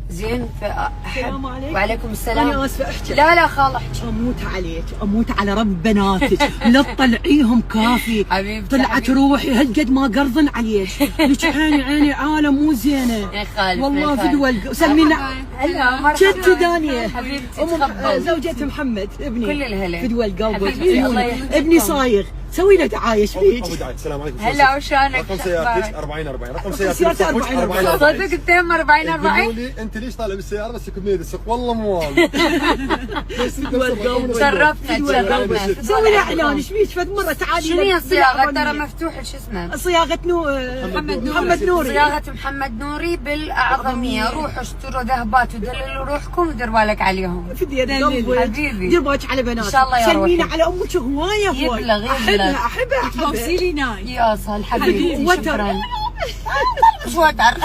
زين السلام عليكم. وعليكم السلام. انا اسفه احكي. لا خال احكي. اموت عليك، اموت على رب بناتك، لا تطلعيهم كافي. حبيبتي طلعت روحي هالقد ما قرضن عليك، لك عيني عالم مو زينه يا خالد والله. فدوى سمينا هلا مرحبا جدتي دانيه حبيبتي، تفضل. زوجة محمد ابني كل الهلا. فدوى القلب. حبيبتي، الله يحفظكم. ابني صايغ، سوي له دعايش فيك. السلام عليكم. هلا وشانك؟ رقم سيارتك 40 رقم سيارتك 40. صدق انت 40 قولوا 40. لي انت ليش طالع بالسياره بس كمية السوق والله مو والله. تشرفنا. سوي له اعلان ايش فيك فد مره تعالي. شنو هي الصياغه؟ ترى مفتوح شو اسمه؟ صياغه محمد نوري. صياغه محمد نوري بالاعظميه. روحوا اشتروا ذهبات ودللوا روحكم ودير بالك عليهم. فدي قلبي حبيبي، دير بالك على بناتك ان شاء الله يا روحي. سلمينا على امك هوايه هوايه. يبلغ احبها توصيلي ناي يا صال حبيبي. وتر. شكرا. مش وتر.